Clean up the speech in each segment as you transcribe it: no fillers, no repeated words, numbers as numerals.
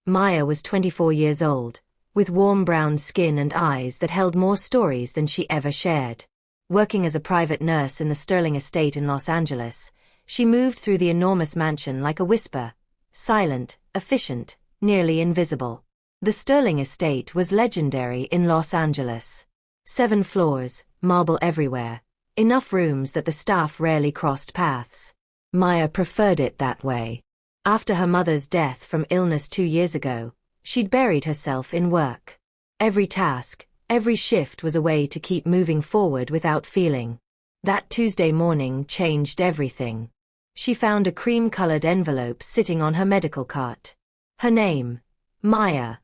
Maya was 24 years old, with warm brown skin and eyes that held more stories than she ever shared. Working as a private nurse in the Sterling estate in Los Angeles, she moved through the enormous mansion like a whisper, silent, efficient, nearly invisible. The Sterling estate was legendary in Los Angeles. 7 floors, marble everywhere, enough rooms that the staff rarely crossed paths. Maya preferred it that way. After her mother's death from illness 2 years ago, she'd buried herself in work. Every task, every shift was a way to keep moving forward without feeling. That Tuesday morning changed everything. She found a cream-colored envelope sitting on her medical cart. Her name, Maya,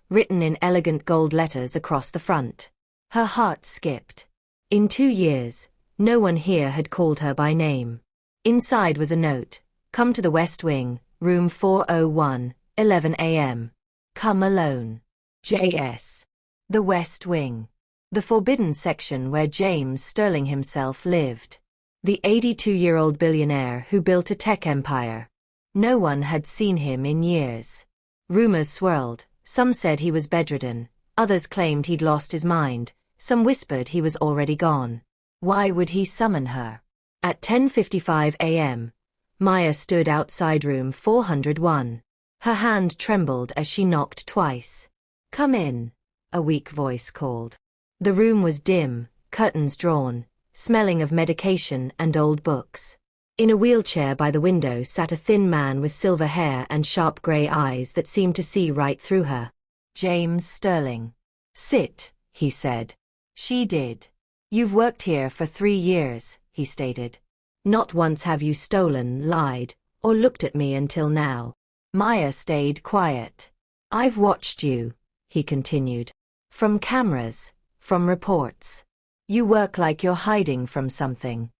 written in elegant gold letters across the front. Her heart skipped. In 2 years, no one here had called her by name. Inside was a note: "Come to the West Wing, room 401, 11 a.m. Come alone. J.S." The West Wing. The forbidden section where James Sterling himself lived. The 82-year-old billionaire who built a tech empire. No one had seen him in years. Rumors swirled. Some said he was bedridden. Others claimed he'd lost his mind. Some whispered he was already gone. Why would he summon her? At 10:55 a.m., Maya stood outside room 401. Her hand trembled as she knocked twice. "Come in," a weak voice called. The room was dim, curtains drawn, smelling of medication and old books. In a wheelchair by the window sat a thin man with silver hair and sharp gray eyes that seemed to see right through her. James Sterling. "Sit," he said. She did. "You've worked here for 3 years, he stated. "Not once have you stolen, lied, or looked at me until now." Maya stayed quiet. "I've watched you," he continued. "From cameras, from reports. You work like you're hiding from something."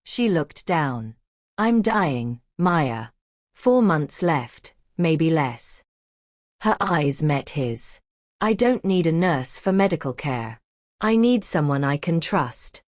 She looked down. "I'm dying, Maya. 4 months left, maybe less." Her eyes met his. "I don't need a nurse for medical care. I need someone I can trust."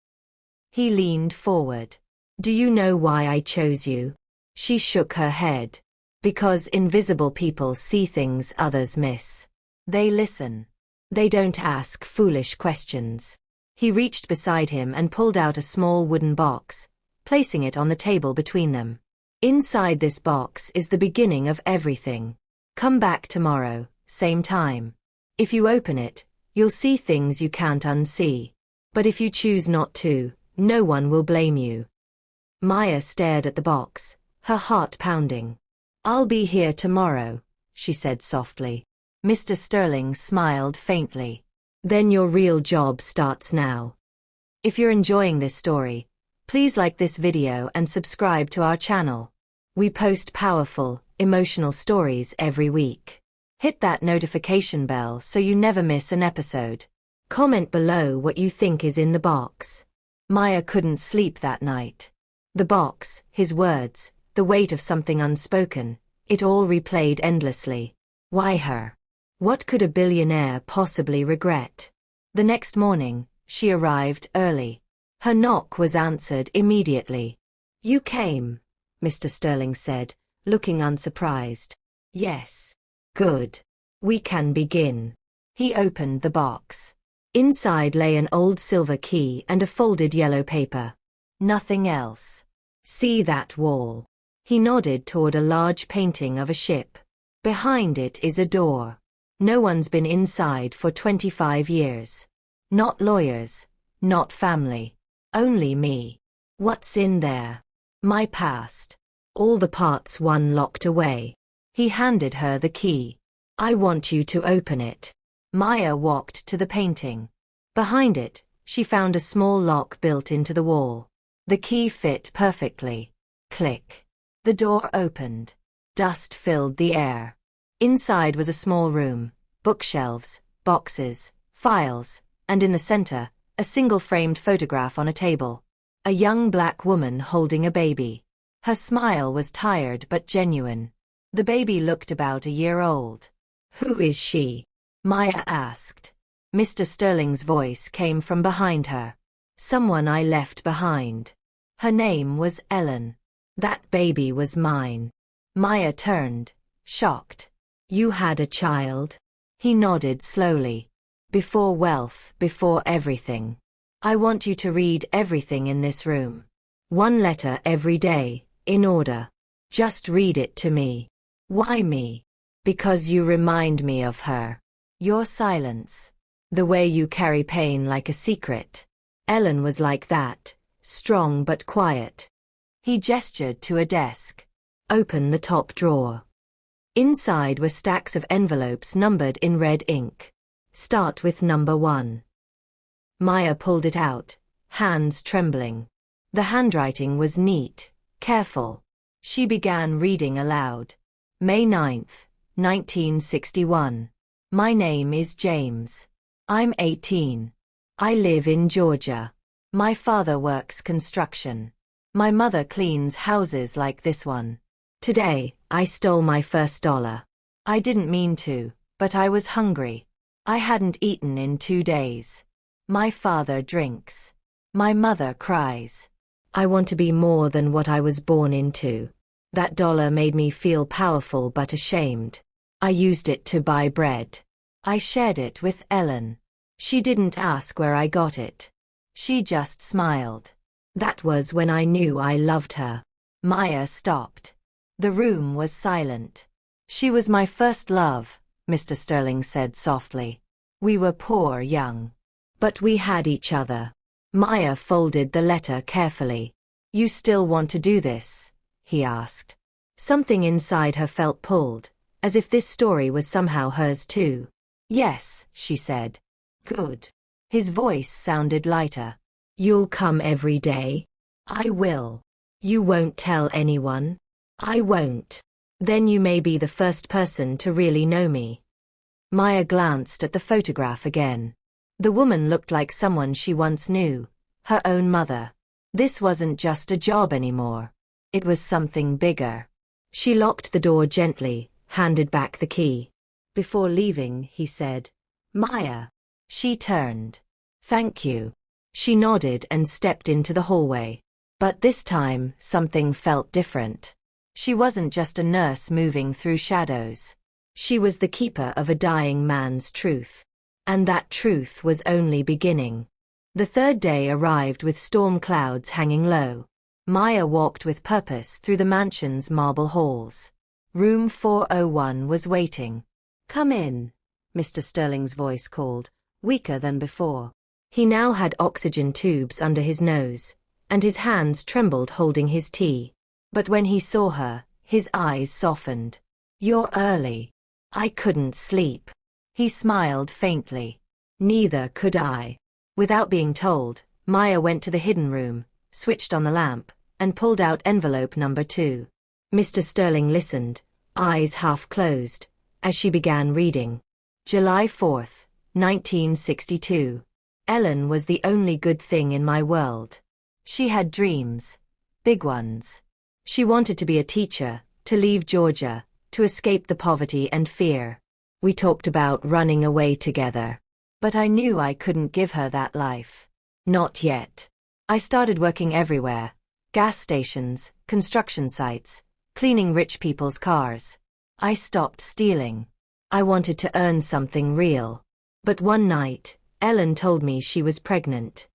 He leaned forward. "Do you know why I chose you?" She shook her head. "Because invisible people see things others miss. They listen. They don't ask foolish questions." He reached beside him and pulled out a small wooden box, placing it on the table between them. "Inside this box is the beginning of everything. Come back tomorrow, same time. If you open it, you'll see things you can't unsee. But if you choose not to, no one will blame you." Maya stared at the box, her heart pounding. "I'll be here tomorrow," she said softly. Mr. Sterling smiled faintly. "Then your real job starts now." If you're enjoying this story, please like this video and subscribe to our channel. We post powerful, emotional stories every week. Hit that notification bell so you never miss an episode. Comment below what you think is in the box. Maya couldn't sleep that night. The box, his words, the weight of something unspoken, it all replayed endlessly. Why her? What could a billionaire possibly regret? The next morning, she arrived early. Her knock was answered immediately. "You came," Mr. Sterling said, looking unsurprised. "Yes." "Good. We can begin." He opened the box. Inside lay an old silver key and a folded yellow paper. Nothing else. "See that wall?" He nodded toward a large painting of a ship. "Behind it is a door. No one's been inside for 25 years. Not lawyers, not family. Only me. What's in there? My past. All the parts one locked away." He handed her the key. "I want you to open it." Maya walked to the painting. Behind it, she found a small lock built into the wall. The key fit perfectly. Click. The door opened. Dust filled the air. Inside was a small room, bookshelves, boxes, files, and in the center, a single framed photograph on a table. A young black woman holding a baby. Her smile was tired but genuine. The baby looked about a year old. "Who is she?" Maya asked. Mr. Sterling's voice came from behind her. "Someone I left behind. Her name was Ellen. That baby was mine." Maya turned, shocked. You had a child? He nodded slowly. Before wealth, before everything. I want you to read everything in this room. One letter every day, in order. Just read it to me. Why me? Because you remind me of her. Your silence. The way you carry pain like a secret. Ellen was like that, strong but quiet. He gestured to a desk. Open the top drawer. Inside were stacks of envelopes numbered in red ink. Start with number 1. Maya pulled it out, hands trembling. The handwriting was neat, careful. She began reading aloud. May 9th, 1961. My name is James. I'm 18. I live in Georgia. My father works construction. My mother cleans houses like this one. Today, I stole my first $1. I didn't mean to, but I was hungry. I hadn't eaten in 2 days. My father drinks. My mother cries. I want to be more than what I was born into. That $1 made me feel powerful but ashamed. I used it to buy bread. I shared it with Ellen. She didn't ask where I got it. She just smiled. That was when I knew I loved her. Maya stopped. The room was silent. She was my first love, Mr. Sterling said softly. We were poor young. But we had each other. Maya folded the letter carefully. You still want to do this? He asked. Something inside her felt pulled, as if this story was somehow hers too. Yes, she said. Good. His voice sounded lighter. You'll come every day? I will. You won't tell anyone? I won't. Then you may be the first person to really know me. Maya glanced at the photograph again. The woman looked like someone she once knew, her own mother. This wasn't just a job anymore. It was something bigger. She locked the door gently, handed back the key. Before leaving, he said, Maya. She turned. Thank you. She nodded and stepped into the hallway. But this time, something felt different. She wasn't just a nurse moving through shadows. She was the keeper of a dying man's truth. And that truth was only beginning. The third day arrived with storm clouds hanging low. Maya walked with purpose through the mansion's marble halls. Room 401 was waiting. Come in, Mr. Sterling's voice called, weaker than before. He now had oxygen tubes under his nose, and his hands trembled holding his tea. But when he saw her, his eyes softened. You're early. I couldn't sleep. He smiled faintly. Neither could I. Without being told, Maya went to the hidden room, switched on the lamp, and pulled out envelope number 2. Mr. Sterling listened, eyes half closed, as she began reading. July 4th, 1962. Ellen was the only good thing in my world. She had dreams. Big ones. She wanted to be a teacher, to leave Georgia, to escape the poverty and fear. We talked about running away together. But I knew I couldn't give her that life. Not yet. I started working everywhere. Gas stations, construction sites, cleaning rich people's cars. I stopped stealing. I wanted to earn something real. But one night, Ellen told me she was pregnant.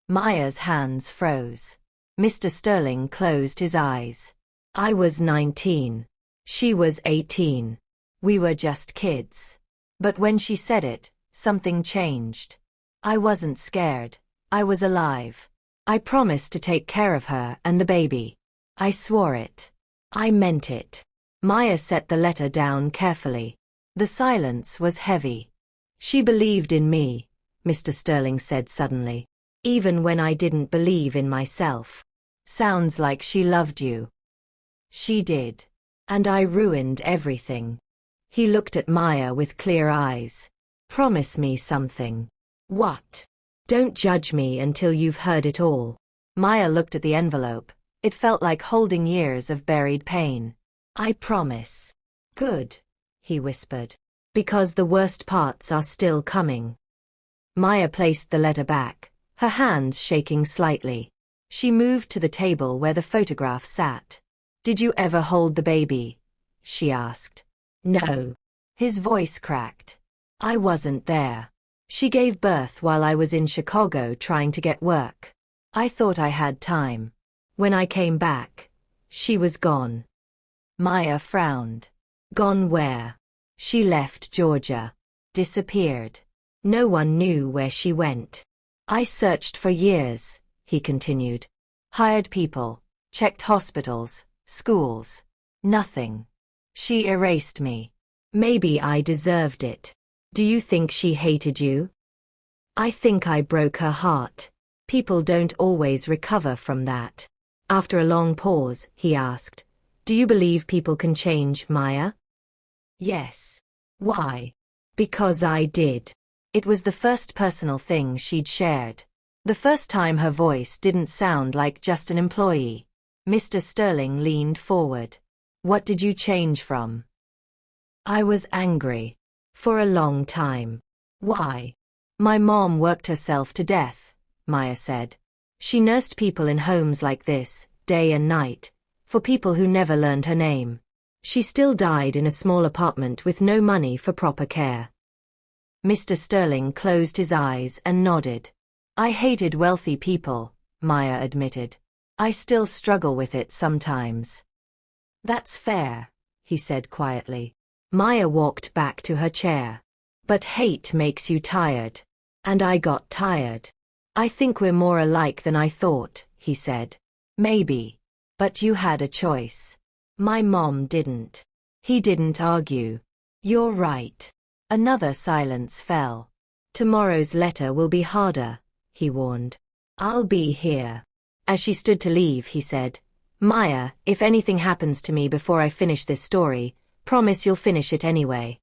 Maya's hands froze. Mr. Sterling closed his eyes. I was 19. She was 18. We were just kids. But when she said it, something changed. I wasn't scared. I was alive. I promised to take care of her and the baby. I swore it. I meant it. Maya set the letter down carefully. The silence was heavy. She believed in me, Mr. Sterling said suddenly. Even when I didn't believe in myself. Sounds like she loved you. She did. And I ruined everything. He looked at Maya with clear eyes. Promise me something. What? Don't judge me until you've heard it all. Maya looked at the envelope. It felt like holding years of buried pain. I promise. Good, he whispered. Because the worst parts are still coming. Maya placed the letter back, her hands shaking slightly. She moved to the table where the photograph sat. Did you ever hold the baby? She asked. No. His voice cracked. I wasn't there. She gave birth while I was in Chicago trying to get work. I thought I had time. When I came back, she was gone. Maya frowned. Gone where? She left Georgia. Disappeared. No one knew where she went. I searched for years, he continued. Hired people, checked hospitals, schools. Nothing. She erased me. Maybe I deserved it. Do you think she hated you? I think I broke her heart. People don't always recover from that. After a long pause, he asked, do you believe people can change, Maya? Yes. Why? Because I did. It was the first personal thing she'd shared. The first time her voice didn't sound like just an employee. Mr. Sterling leaned forward. What did you change from? I was angry. For a long time. Why? My mom worked herself to death, Maya said. She nursed people in homes like this, day and night, for people who never learned her name. She still died in a small apartment with no money for proper care. Mr. Sterling closed his eyes and nodded. I hated wealthy people, Maya admitted. I still struggle with it sometimes. That's fair, he said quietly. Maya walked back to her chair. But hate makes you tired. And I got tired. I think we're more alike than I thought, he said. Maybe. But you had a choice. My mom didn't. He didn't argue. You're right. Another silence fell. Tomorrow's letter will be harder, he warned. I'll be here. As she stood to leave, he said, Maya, if anything happens to me before I finish this story, promise you'll finish it anyway.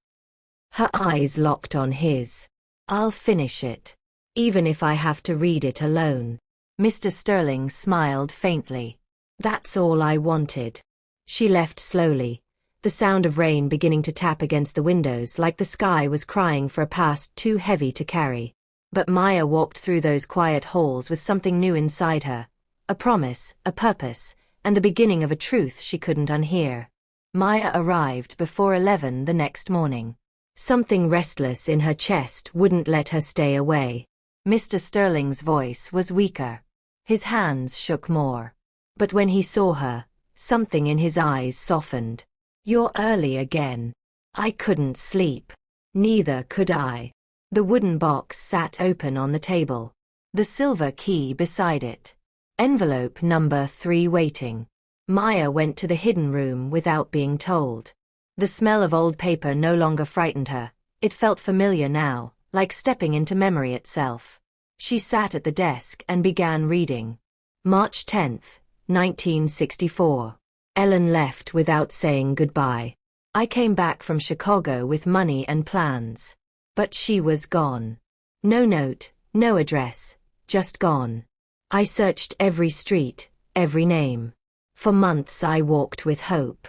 Her eyes locked on his. I'll finish it. Even if I have to read it alone. Mr. Sterling smiled faintly. That's all I wanted. She left slowly, the sound of rain beginning to tap against the windows like the sky was crying for a past too heavy to carry. But Maya walked through those quiet halls with something new inside her. A promise, a purpose, and the beginning of a truth she couldn't unhear. Maya arrived before 11 the next morning. Something restless in her chest wouldn't let her stay away. Mr. Sterling's voice was weaker. His hands shook more. But when he saw her, something in his eyes softened. You're early again. I couldn't sleep. Neither could I. The wooden box sat open on the table. The silver key beside it. Envelope number 3 waiting. Maya went to the hidden room without being told. The smell of old paper no longer frightened her. It felt familiar now, like stepping into memory itself. She sat at the desk and began reading. March 10th, 1964. Ellen left without saying goodbye. I came back from Chicago with money and plans. But she was gone. No note, no address, just gone. I searched every street, every name. For months I walked with hope.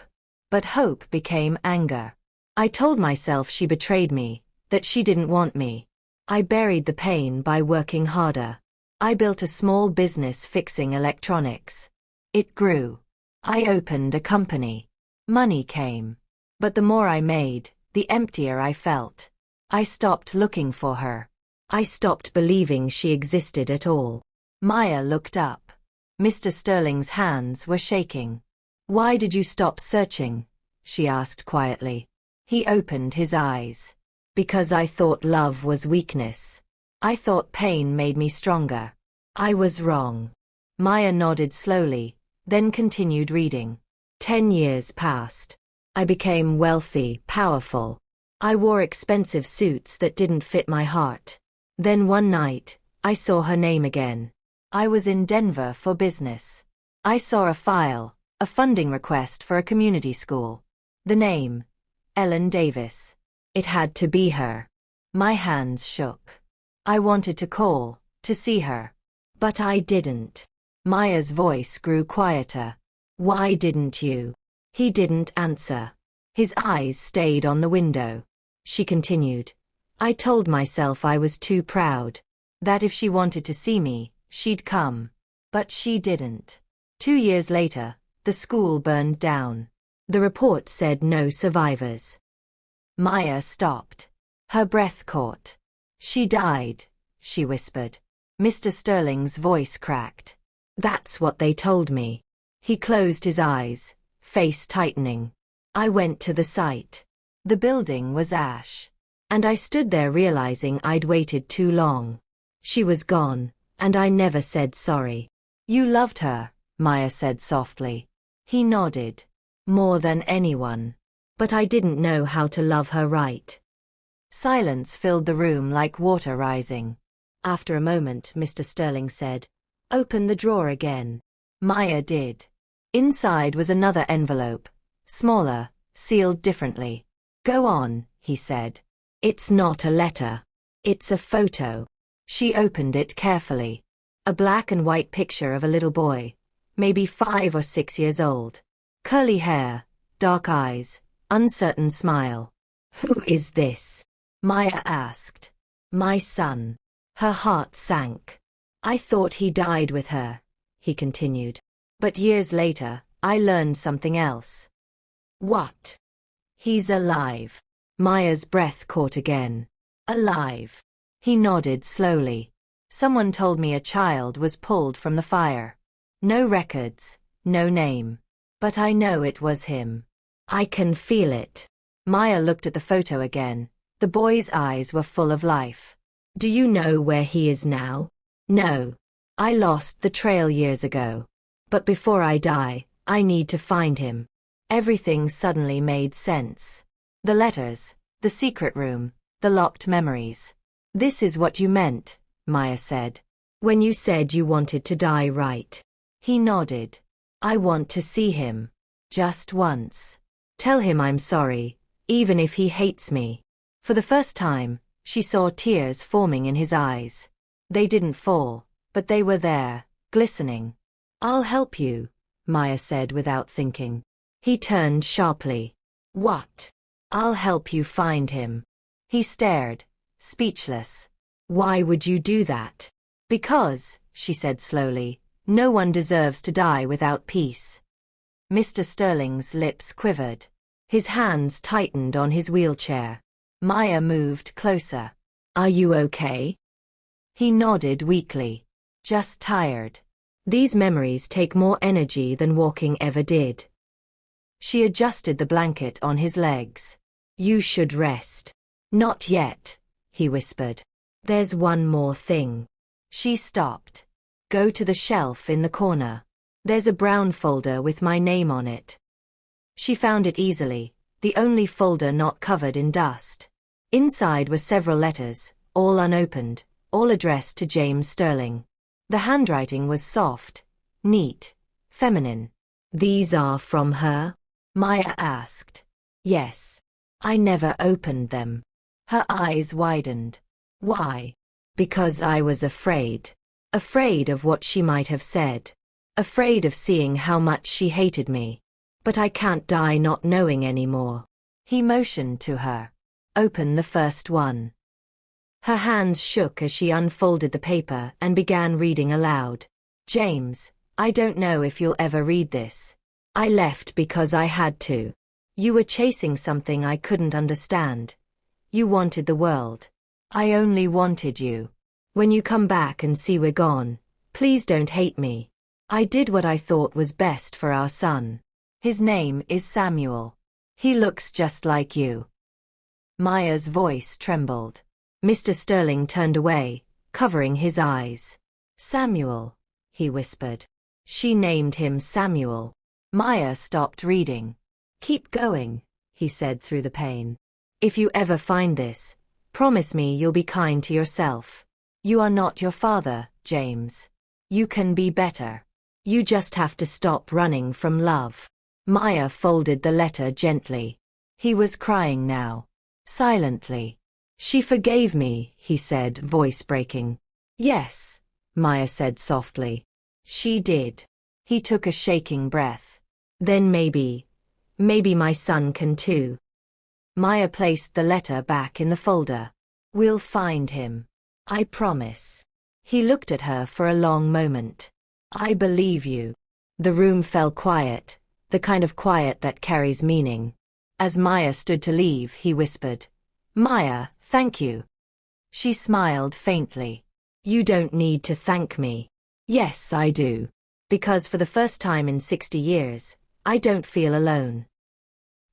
But hope became anger. I told myself she betrayed me, that she didn't want me. I buried the pain by working harder. I built a small business fixing electronics. It grew. I opened a company. Money came. But the more I made, the emptier I felt. I stopped looking for her. I stopped believing she existed at all. Maya looked up. Mr. Sterling's hands were shaking. Why did you stop searching? She asked quietly. He opened his eyes. Because I thought love was weakness. I thought pain made me stronger. I was wrong. Maya nodded slowly, then continued reading. 10 years passed. I became wealthy, powerful. I wore expensive suits that didn't fit my heart. Then one night, I saw her name again. I was in Denver for business. I saw a file, a funding request for a community school. The name, Ellen Davis. It had to be her. My hands shook. I wanted to call, to see her. But I didn't. Maya's voice grew quieter. Why didn't you? He didn't answer. His eyes stayed on the window. She continued. I told myself I was too proud. That if she wanted to see me, she'd come. But she didn't. 2 years later, the school burned down. The report said no survivors. Maya stopped. Her breath caught. She died, she whispered. Mr. Sterling's voice cracked. That's what they told me. He closed his eyes, face tightening. I went to the site. The building was ash. And I stood there realizing I'd waited too long. She was gone, and I never said sorry. You loved her, Maya said softly. He nodded. More than anyone. But I didn't know how to love her right. Silence filled the room like water rising. After a moment, Mr. Sterling said, "Open the drawer again." Maya did. Inside was another envelope, smaller, sealed differently. "Go on," he said. "It's not a letter. It's a photo." She opened it carefully. A black and white picture of a little boy, maybe 5 or 6 years old. Curly hair, dark eyes, uncertain smile. "Who is this?" Maya asked. "My son." Her heart sank. "I thought he died with her," he continued. "But years later, I learned something else." "What?" "He's alive." Maya's breath caught again. "Alive." He nodded slowly. "Someone told me a child was pulled from the fire. No records, no name. But I know it was him. I can feel it." Maya looked at the photo again. The boy's eyes were full of life. "Do you know where he is now?" "No. I lost the trail years ago. But before I die, I need to find him." Everything suddenly made sense. The letters, the secret room, the locked memories. "This is what you meant," Maya said. "When you said you wanted to die right." He nodded. "I want to see him. Just once. Tell him I'm sorry, even if he hates me." For the first time, she saw tears forming in his eyes. They didn't fall, but they were there, glistening. "I'll help you," Maya said without thinking. He turned sharply. "What?" "I'll help you find him." He stared, speechless. "Why would you do that?" "Because," she said slowly, "no one deserves to die without peace." Mr. Sterling's lips quivered. His hands tightened on his wheelchair. Maya moved closer. "Are you okay?" He nodded weakly. "Just tired. These memories take more energy than walking ever did." She adjusted the blanket on his legs. "You should rest." "Not yet," he whispered. "There's one more thing." She stopped. "Go to the shelf in the corner. There's a brown folder with my name on it." She found it easily, the only folder not covered in dust. Inside were several letters, all unopened, all addressed to James Sterling. The handwriting was soft, neat, feminine. "These are from her?" Maya asked. "Yes. I never opened them." Her eyes widened. "Why?" "Because I was afraid. Afraid of what she might have said. Afraid of seeing how much she hated me. But I can't die not knowing anymore." He motioned to her. "Open the first one." Her hands shook as she unfolded the paper and began reading aloud. "James, I don't know if you'll ever read this. I left because I had to. You were chasing something I couldn't understand. You wanted the world. I only wanted you. When you come back and see we're gone, please don't hate me. I did what I thought was best for our son. His name is Samuel. He looks just like you." Maya's voice trembled. Mr. Sterling turned away, covering his eyes. "Samuel," he whispered. "She named him Samuel." Maya stopped reading. "Keep going," he said through the pain. "If you ever find this, promise me you'll be kind to yourself. You are not your father, James. You can be better. You just have to stop running from love." Maya folded the letter gently. He was crying now. Silently. "She forgave me," he said, voice breaking. "Yes," Maya said softly. "She did." He took a shaking breath. "Then maybe my son can too." Maya placed the letter back in the folder. "We'll find him. I promise." He looked at her for a long moment. "I believe you." The room fell quiet, the kind of quiet that carries meaning. As Maya stood to leave, he whispered, "Maya, thank you." She smiled faintly. "You don't need to thank me." "Yes, I do. Because for the first time in 60 years, I don't feel alone."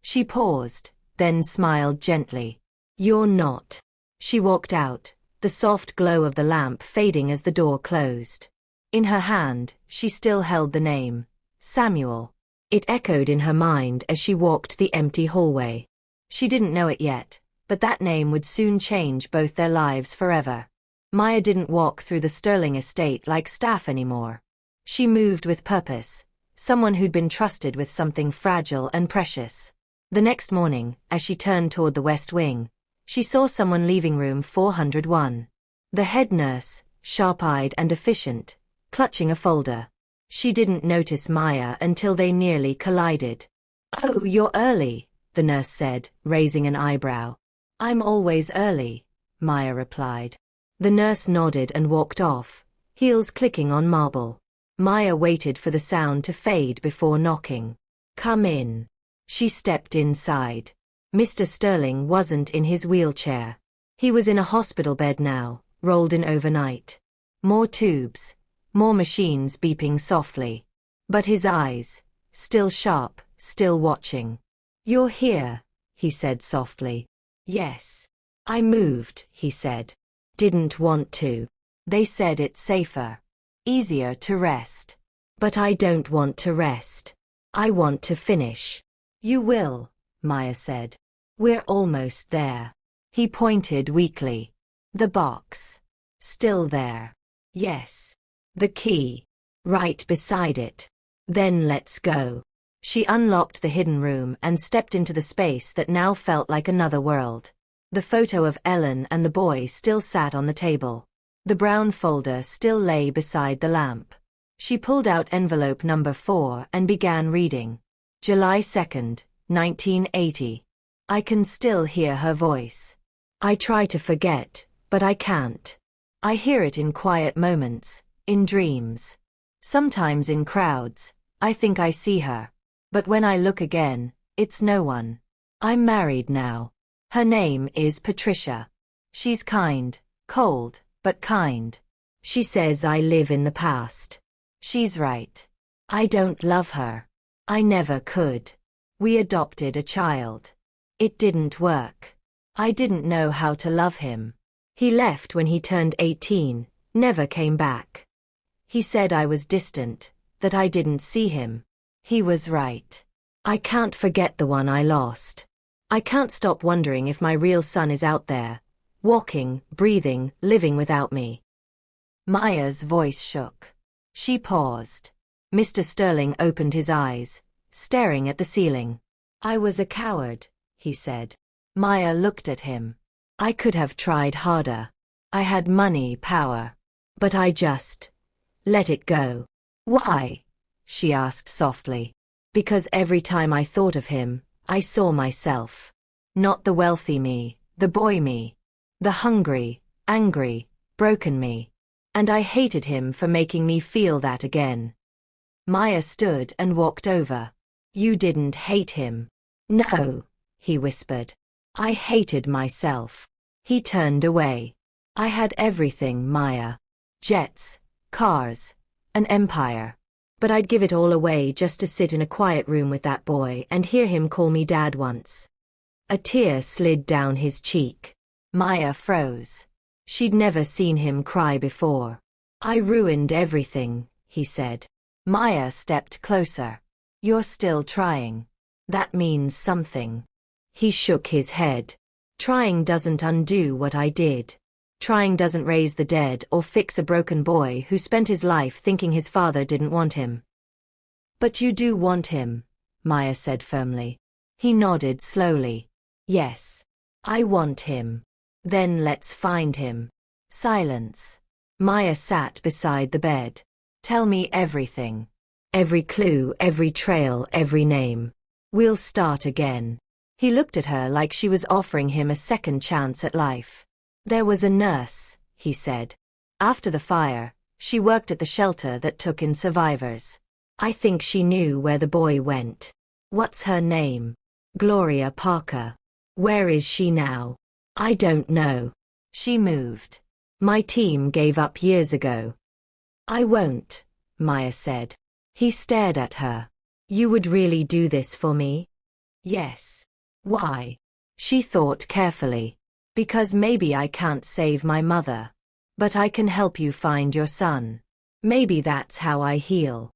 She paused, then smiled gently. "You're not." She walked out, the soft glow of the lamp fading as the door closed. In her hand, she still held the name, Samuel. It echoed in her mind as she walked the empty hallway. She didn't know it yet, but that name would soon change both their lives forever. Maya didn't walk through the Sterling estate like staff anymore. She moved with purpose, someone who'd been trusted with something fragile and precious. The next morning, as she turned toward the West Wing, she saw someone leaving room 401. The head nurse, sharp-eyed and efficient, clutching a folder. She didn't notice Maya until they nearly collided. "Oh, you're early," the nurse said, raising an eyebrow. "I'm always early," Maya replied. The nurse nodded and walked off, heels clicking on marble. Maya waited for the sound to fade before knocking. "Come in." She stepped inside. Mr. Sterling wasn't in his wheelchair. He was in a hospital bed now, rolled in overnight. More tubes, more machines beeping softly. But his eyes, still sharp, still watching. "You're here," he said softly. "Yes. I moved," he said. "Didn't want to. They said it's safer. Easier to rest. But I don't want to rest. I want to finish." "You will," Maya said. "We're almost there." He pointed weakly. "The box. Still there." "Yes. The key. Right beside it." "Then let's go." She unlocked the hidden room and stepped into the space that now felt like another world. The photo of Ellen and the boy still sat on the table. The brown folder still lay beside the lamp. She pulled out envelope number 4 and began reading. July 2nd, 1980. I can still hear her voice. I try to forget, but I can't. I hear it in quiet moments, in dreams. Sometimes in crowds, I think I see her. But when I look again, it's no one. I'm married now. Her name is Patricia. She's kind, cold, but kind. She says I live in the past. She's right. I don't love her. I never could. We adopted a child. It didn't work. I didn't know how to love him. He left when he turned 18, never came back. He said I was distant, that I didn't see him. He was right. I can't forget the one I lost. I can't stop wondering if my real son is out there, walking, breathing, living without me. Maya's voice shook. She paused. Mr. Sterling opened his eyes, staring at the ceiling. "I was a coward," he said. Maya looked at him. "I could have tried harder. I had money, power. But I just let it go." "Why?" she asked softly. "Because every time I thought of him, I saw myself. Not the wealthy me, the boy me. The hungry, angry, broken me. And I hated him for making me feel that again." Maya stood and walked over. "You didn't hate him." "No," he whispered. "I hated myself." He turned away. "I had everything, Maya. Jets, cars, an empire. But I'd give it all away just to sit in a quiet room with that boy and hear him call me dad once." A tear slid down his cheek. Maya froze. She'd never seen him cry before. "I ruined everything," he said. Maya stepped closer. "You're still trying. That means something." He shook his head. "Trying doesn't undo what I did. Trying doesn't raise the dead or fix a broken boy who spent his life thinking his father didn't want him." "But you do want him," Maya said firmly. He nodded slowly. "Yes. I want him." "Then let's find him." Silence. Maya sat beside the bed. "Tell me everything. Every clue, every trail, every name. We'll start again." He looked at her like she was offering him a second chance at life. "There was a nurse," he said. "After the fire, she worked at the shelter that took in survivors. I think she knew where the boy went." "What's her name?" Gloria Parker. Where is she now? I don't know. She moved. My team gave up years ago. I won't, Maya said. He stared at her. You would really do this for me? Yes. Why? She thought carefully. Because maybe I can't save my mother. But I can help you find your son. Maybe that's how I heal.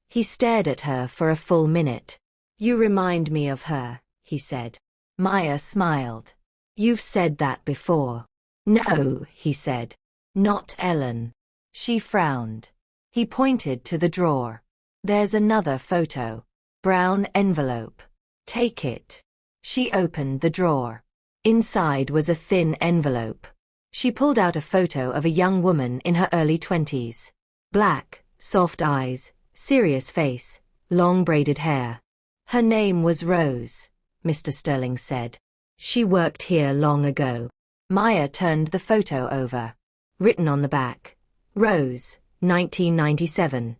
He stared at her for a full minute. You remind me of her, he said. Maya smiled. You've said that before. No, he said. Not Ellen. She frowned. He pointed to the drawer. There's another photo. Brown envelope. Take it. She opened the drawer. Inside was a thin envelope. She pulled out a photo of a young woman in her early 20s. Black, soft eyes, serious face, long braided hair. Her name was Rose, Mr. Sterling said. She worked here long ago. Maya turned the photo over. Written on the back. Rose, 1997.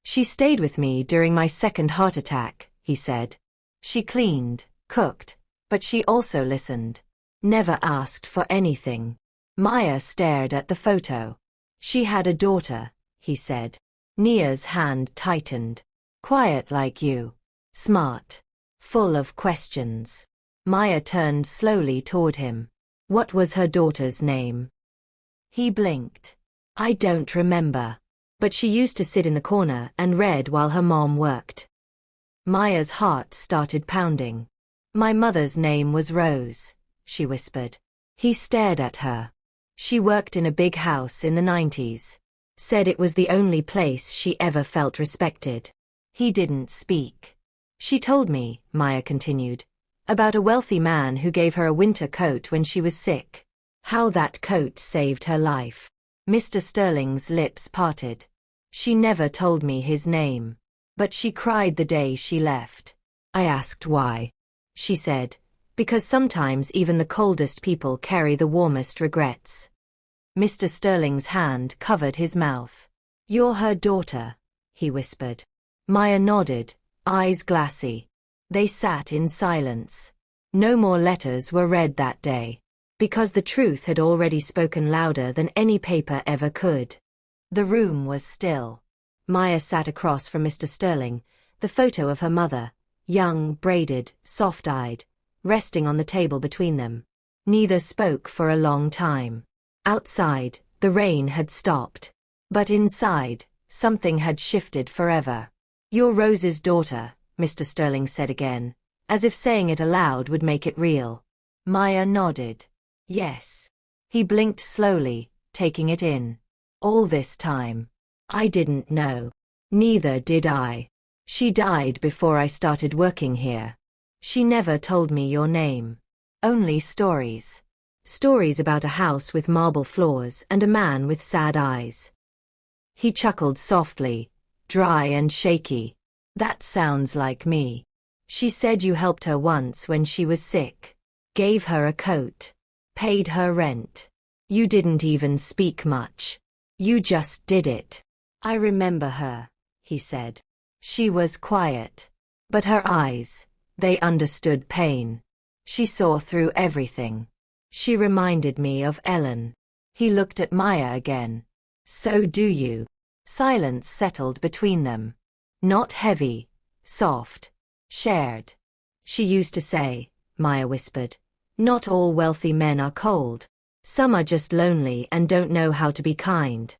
She stayed with me during my second heart attack, he said. She cleaned, cooked, but she also listened. Never asked for anything. Maya stared at the photo. She had a daughter, he said. Nia's hand tightened. Quiet like you. Smart. Full of questions. Maya turned slowly toward him. What was her daughter's name? He blinked. I don't remember. But she used to sit in the corner and read while her mom worked. Maya's heart started pounding. My mother's name was Rose, she whispered. He stared at her. She worked in a big house in the 90s. Said it was the only place she ever felt respected. He didn't speak. She told me, Maya continued, about a wealthy man who gave her a winter coat when she was sick. How that coat saved her life. Mr. Sterling's lips parted. She never told me his name. But she cried the day she left. I asked why. She said, because sometimes even the coldest people carry the warmest regrets. Mr. Sterling's hand covered his mouth. You're her daughter, he whispered. Maya nodded, eyes glassy. They sat in silence. No more letters were read that day. Because the truth had already spoken louder than any paper ever could. The room was still. Maya sat across from Mr. Sterling, the photo of her mother, young, braided, soft-eyed, resting on the table between them. Neither spoke for a long time. Outside, the rain had stopped. But inside, something had shifted forever. You're Rose's daughter, Mr. Sterling said again, as if saying it aloud would make it real. Maya nodded. Yes. He blinked slowly, taking it in. All this time. I didn't know. Neither did I. She died before I started working here. She never told me your name. Only stories. Stories about a house with marble floors and a man with sad eyes. He chuckled softly, dry and shaky. That sounds like me. She said you helped her once when she was sick. Gave her a coat. Paid her rent. You didn't even speak much. You just did it. I remember her, he said. She was quiet. But her eyes, they understood pain. She saw through everything. She reminded me of Ellen. He looked at Maya again. So do you. Silence settled between them. Not heavy, soft, shared. She used to say, Maya whispered, not all wealthy men are cold. Some are just lonely and don't know how to be kind.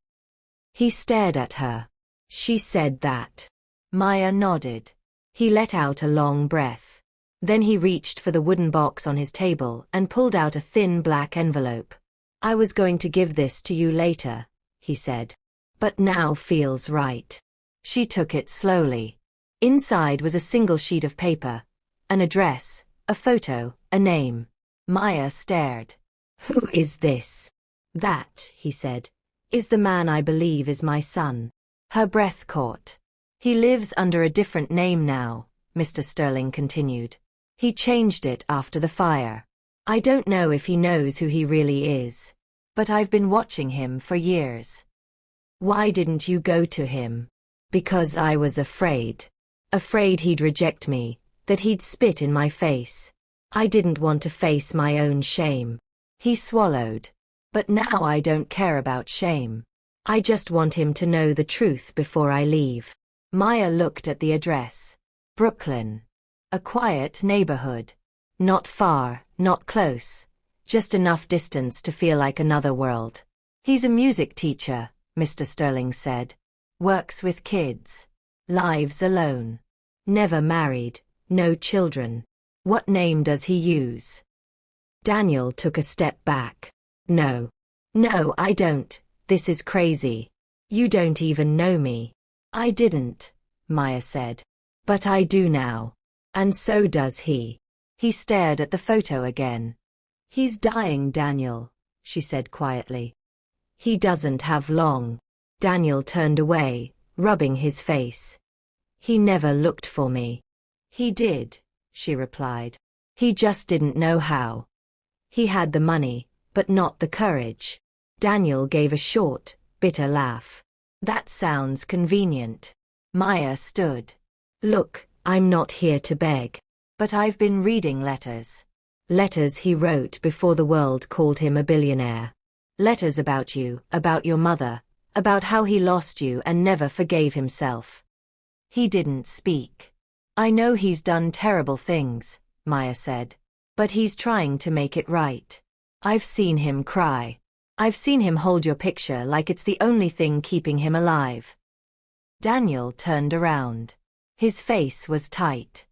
He stared at her. She said that. Maya nodded. He let out a long breath. Then he reached for the wooden box on his table and pulled out a thin black envelope. I was going to give this to you later, he said. But now feels right. She took it slowly. Inside was a single sheet of paper. An address, a photo, a name. Maya stared. Who is this? That, he said, is the man I believe is my son. Her breath caught. He lives under a different name now, Mr. Sterling continued. He changed it after the fire. I don't know if he knows who he really is. But I've been watching him for years. Why didn't you go to him? Because I was afraid. Afraid he'd reject me, that he'd spit in my face. I didn't want to face my own shame. He swallowed. But now I don't care about shame. I just want him to know the truth before I leave. Maya looked at the address. Brooklyn. A quiet neighborhood. Not far, not close. Just enough distance to feel like another world. He's a music teacher, Mr. Sterling said. Works with kids. Lives alone. Never married, no children. What name does he use? Daniel took a step back. No. No, I don't. This is crazy. You don't even know me. I didn't, Maya said. But I do now. And so does he. He stared at the photo again. He's dying, Daniel, she said quietly. He doesn't have long. Daniel turned away, rubbing his face. He never looked for me. He did, she replied. He just didn't know how. He had the money, but not the courage. Daniel gave a short, bitter laugh. That sounds convenient. Maya stood. Look, I'm not here to beg. But I've been reading letters. Letters he wrote before the world called him a billionaire. Letters about you, about your mother, about how he lost you and never forgave himself. He didn't speak. I know he's done terrible things, Maya said. But he's trying to make it right. I've seen him cry. I've seen him hold your picture like it's the only thing keeping him alive. Daniel turned around. His face was tight.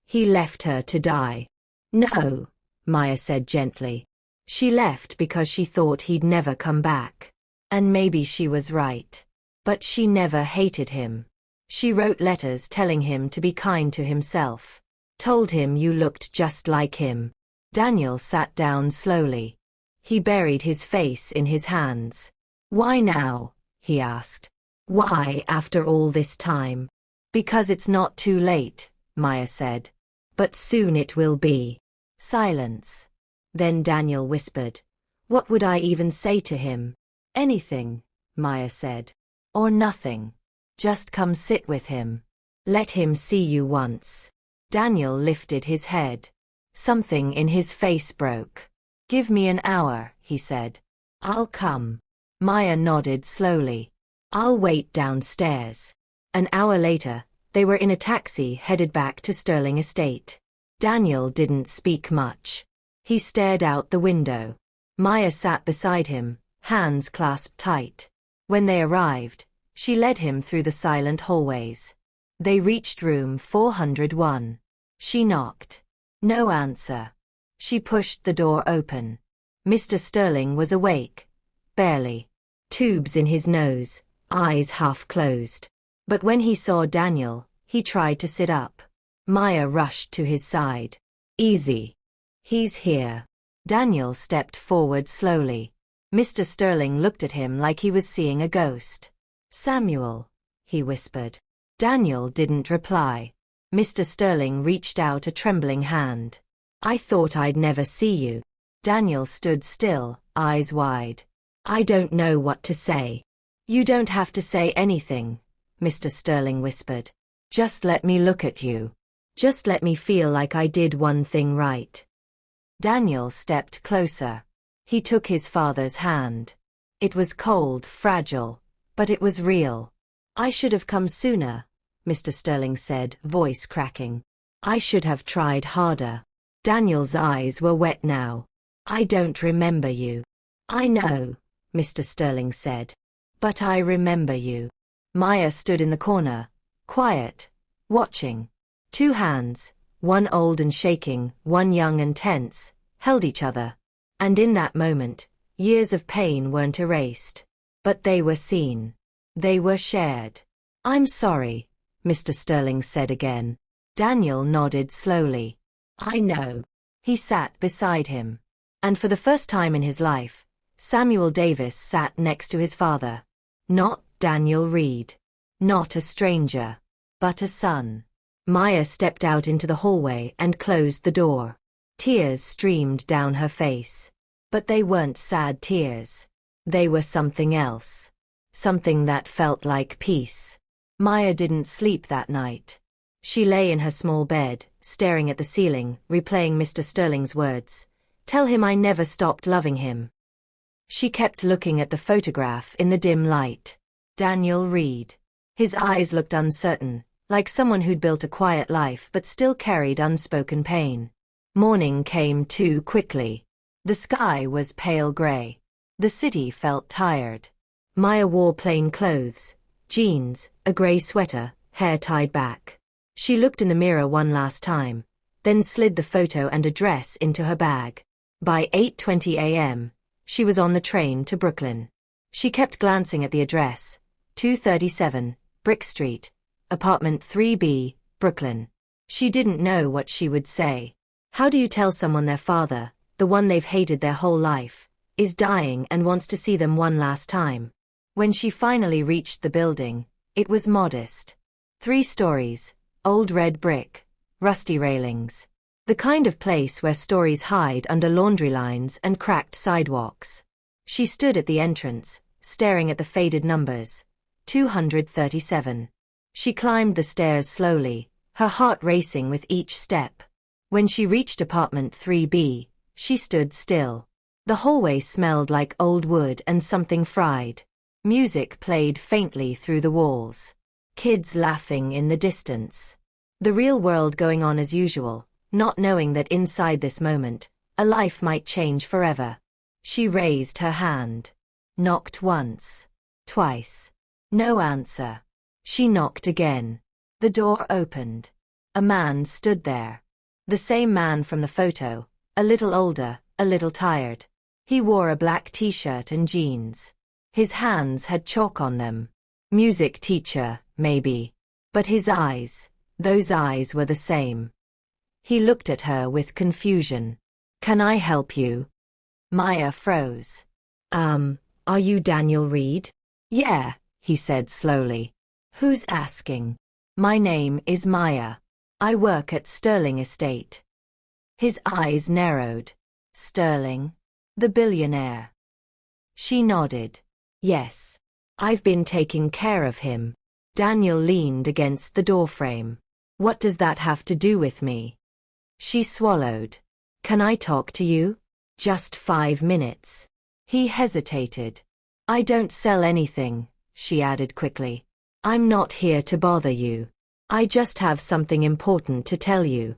He left her to die. No, Maya said gently. She left because she thought he'd never come back. And maybe she was right. But she never hated him. She wrote letters telling him to be kind to himself. Told him you looked just like him. Daniel sat down slowly. He buried his face in his hands. Why now? He asked. Why after all this time? Because it's not too late, Maya said. But soon it will be. Silence. Then Daniel whispered. What would I even say to him? Anything, Maya said. Or nothing. Just come sit with him. Let him see you once. Daniel lifted his head. Something in his face broke. Give me an hour, he said. I'll come. Maya nodded slowly. I'll wait downstairs. An hour later, they were in a taxi headed back to Sterling Estate. Daniel didn't speak much. He stared out the window. Maya sat beside him, hands clasped tight. When they arrived, she led him through the silent hallways. They reached room 401. She knocked. No answer. She pushed the door open. Mr. Sterling was awake. Barely. Tubes in his nose, eyes half closed. But when he saw Daniel, he tried to sit up. Maya rushed to his side. Easy. He's here. Daniel stepped forward slowly. Mr. Sterling looked at him like he was seeing a ghost. Samuel, he whispered. Daniel didn't reply. Mr. Sterling reached out a trembling hand. I thought I'd never see you. Daniel stood still, eyes wide. I don't know what to say. You don't have to say anything, Mr. Sterling whispered. Just let me look at you. Just let me feel like I did one thing right. Daniel stepped closer. He took his father's hand. It was cold, fragile, but it was real. I should have come sooner, Mr. Sterling said, voice cracking. I should have tried harder. Daniel's eyes were wet now. I don't remember you. I know, Mr. Sterling said. But I remember you. Maya stood in the corner, quiet, watching. Two hands, one old and shaking, one young and tense, held each other. And in that moment, years of pain weren't erased. But they were seen. They were shared. I'm sorry, Mr. Sterling said again. Daniel nodded slowly. I know. He sat beside him. And for the first time in his life, Samuel Davis sat next to his father. Not Daniel Reed. Not a stranger. But a son. Maya stepped out into the hallway and closed the door. Tears streamed down her face. But they weren't sad tears. They were something else. Something that felt like peace. Maya didn't sleep that night. She lay in her small bed, staring at the ceiling, replaying Mr. Sterling's words. Tell him I never stopped loving him. She kept looking at the photograph in the dim light. Daniel Reed. His eyes looked uncertain, like someone who'd built a quiet life but still carried unspoken pain. Morning came too quickly. The sky was pale gray. The city felt tired. Maya wore plain clothes, jeans, a gray sweater, hair tied back. She looked in the mirror one last time, then slid the photo and address into her bag. By 8:20 a.m., she was on the train to Brooklyn. She kept glancing at the address, 237, Brick Street, apartment 3B, Brooklyn. She didn't know what she would say. How do you tell someone their father, the one they've hated their whole life, is dying and wants to see them one last time? When she finally reached the building, it was modest. 3 stories, old red brick, rusty railings. The kind of place where stories hide under laundry lines and cracked sidewalks. She stood at the entrance, staring at the faded numbers. 237. She climbed the stairs slowly, her heart racing with each step. When she reached apartment 3B, she stood still. The hallway smelled like old wood and something fried. Music played faintly through the walls. Kids laughing in the distance. The real world going on as usual, not knowing that inside this moment, a life might change forever. She raised her hand. Knocked once. Twice. No answer. She knocked again. The door opened. A man stood there. The same man from the photo, a little older, a little tired. He wore a black t-shirt and jeans. His hands had chalk on them. Music teacher, maybe. But his eyes, those eyes were the same. He looked at her with confusion. Can I help you? Maya froze. Are you Daniel Reed? Yeah, he said slowly. Who's asking? My name is Maya. I work at Sterling Estate. His eyes narrowed. Sterling? The billionaire. She nodded. Yes. I've been taking care of him. Daniel leaned against the doorframe. What does that have to do with me? She swallowed. Can I talk to you? Just 5 minutes. He hesitated. I don't sell anything, she added quickly. I'm not here to bother you. I just have something important to tell you.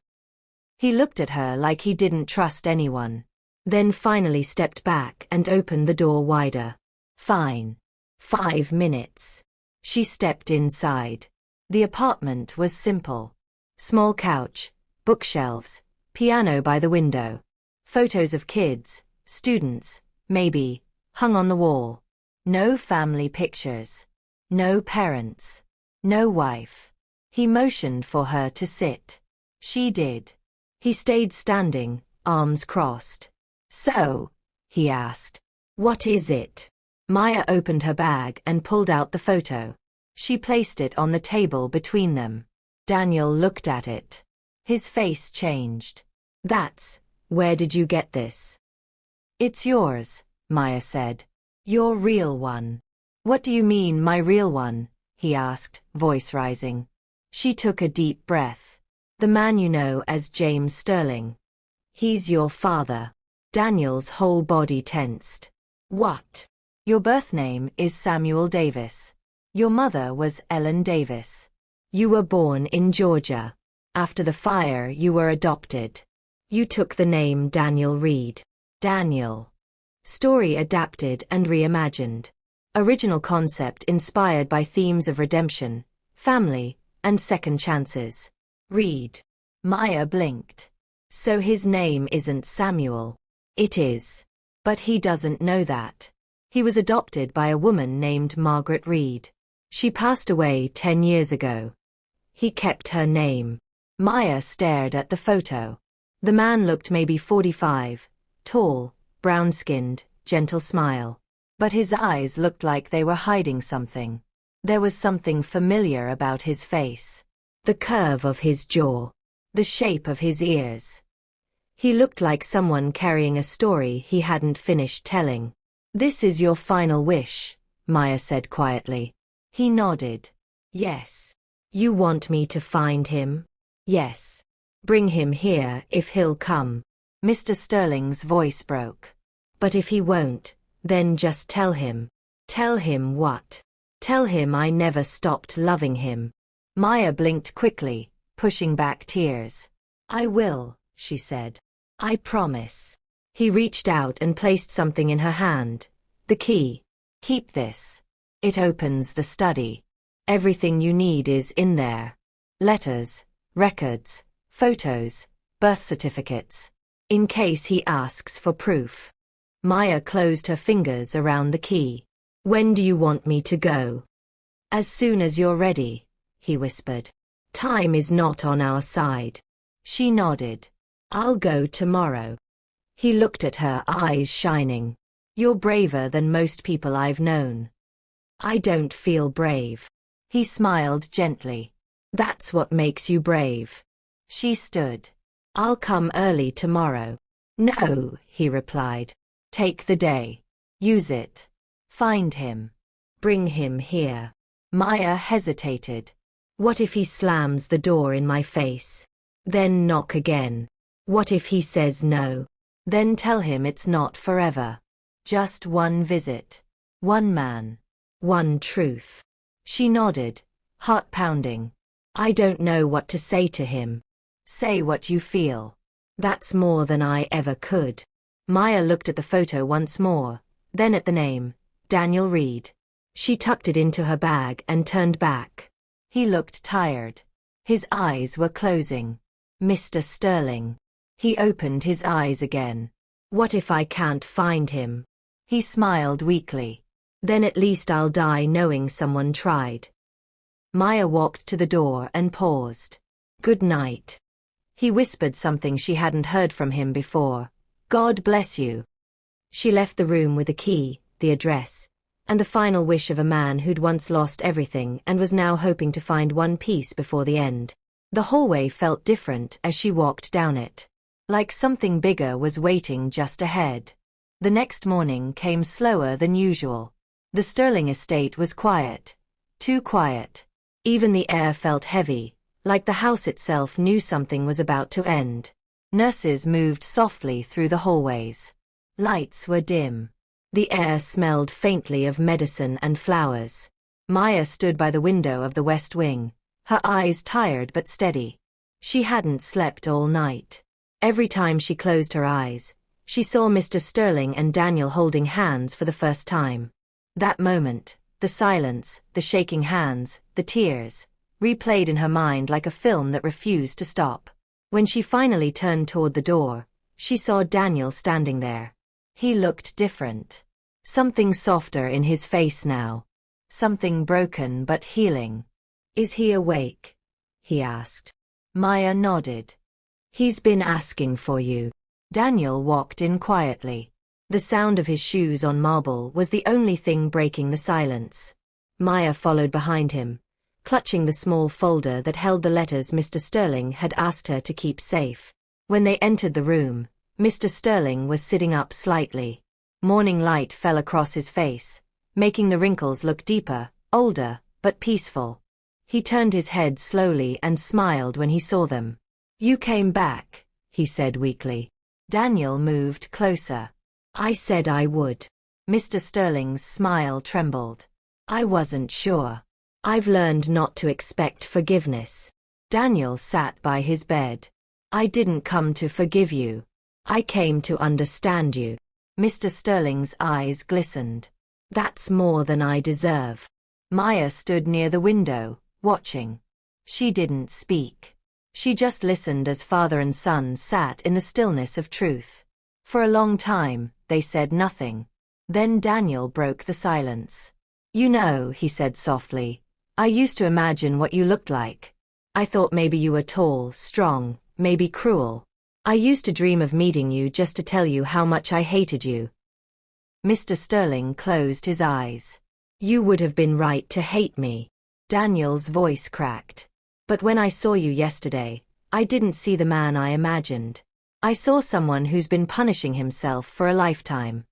He looked at her like he didn't trust anyone, then finally stepped back and opened the door wider. Fine. 5 minutes. She stepped inside. The apartment was simple. Small couch, bookshelves, piano by the window. Photos of kids, students, maybe, hung on the wall. No family pictures. No parents. No wife. He motioned for her to sit. She did. He stayed standing, arms crossed. So, he asked, what is it? Maya opened her bag and pulled out the photo. She placed it on the table between them. Daniel looked at it. His face changed. Where did you get this? It's yours, Maya said. Your real one. What do you mean, my real one? He asked, voice rising. She took a deep breath. The man you know as James Sterling. He's your father. Daniel's whole body tensed. What? Your birth name is Samuel Davis. Your mother was Ellen Davis. You were born in Georgia. After the fire, you were adopted. You took the name Daniel Reed. Daniel. Story adapted and reimagined. Original concept inspired by themes of redemption, family, and second chances. Reed. Maya blinked. So his name isn't Samuel. It is. But he doesn't know that. He was adopted by a woman named Margaret Reed. She passed away 10 years ago. He kept her name. Maya stared at the photo. The man looked maybe 45, tall, brown-skinned, gentle smile. But his eyes looked like they were hiding something. There was something familiar about his face. The curve of his jaw. The shape of his ears. He looked like someone carrying a story he hadn't finished telling. This is your final wish, Maya said quietly. He nodded. Yes. You want me to find him? Yes. Bring him here if he'll come. Mr. Sterling's voice broke. But if he won't, then just tell him. Tell him what? Tell him I never stopped loving him. Maya blinked quickly, pushing back tears. I will, she said. I promise. He reached out and placed something in her hand. The key. Keep this. It opens the study. Everything you need is in there. Letters, records, photos, birth certificates. In case he asks for proof. Maya closed her fingers around the key. When do you want me to go? As soon as you're ready, he whispered. Time is not on our side. She nodded. I'll go tomorrow. He looked at her, eyes shining. You're braver than most people I've known. I don't feel brave. He smiled gently. That's what makes you brave. She stood. I'll come early tomorrow. No, he replied. Take the day. Use it. Find him. Bring him here. Maya hesitated. What if he slams the door in my face? Then knock again. What if he says no? Then tell him it's not forever. Just one visit. One man. One truth. She nodded, heart pounding. I don't know what to say to him. Say what you feel. That's more than I ever could. Maya looked at the photo once more, then at the name, Daniel Reed. She tucked it into her bag and turned back. He looked tired. His eyes were closing. Mr. Sterling. He opened his eyes again. What if I can't find him? He smiled weakly. Then at least I'll die knowing someone tried. Maya walked to the door and paused. Good night. He whispered something she hadn't heard from him before. God bless you. She left the room with the key, the address, and the final wish of a man who'd once lost everything and was now hoping to find one piece before the end. The hallway felt different as she walked down it. Like something bigger was waiting just ahead. The next morning came slower than usual. The Sterling estate was quiet. Too quiet. Even the air felt heavy, like the house itself knew something was about to end. Nurses moved softly through the hallways. Lights were dim. The air smelled faintly of medicine and flowers. Maya stood by the window of the west wing, her eyes tired but steady. She hadn't slept all night. Every time she closed her eyes, she saw Mr. Sterling and Daniel holding hands for the first time. That moment, the silence, the shaking hands, the tears, replayed in her mind like a film that refused to stop. When she finally turned toward the door, she saw Daniel standing there. He looked different. Something softer in his face now. Something broken but healing. Is he awake? He asked. Maya nodded. He's been asking for you. Daniel walked in quietly. The sound of his shoes on marble was the only thing breaking the silence. Maya followed behind him, clutching the small folder that held the letters Mr. Sterling had asked her to keep safe. When they entered the room, Mr. Sterling was sitting up slightly. Morning light fell across his face, making the wrinkles look deeper, older, but peaceful. He turned his head slowly and smiled when he saw them. You came back, he said weakly. Daniel moved closer. I said I would. Mr. Sterling's smile trembled. I wasn't sure. I've learned not to expect forgiveness. Daniel sat by his bed. I didn't come to forgive you. I came to understand you. Mr. Sterling's eyes glistened. That's more than I deserve. Maya stood near the window, watching. She didn't speak. She just listened as father and son sat in the stillness of truth. For a long time, they said nothing. Then Daniel broke the silence. You know, he said softly, I used to imagine what you looked like. I thought maybe you were tall, strong, maybe cruel. I used to dream of meeting you just to tell you how much I hated you. Mr. Sterling closed his eyes. You would have been right to hate me. Daniel's voice cracked. But when I saw you yesterday, I didn't see the man I imagined. I saw someone who's been punishing himself for a lifetime.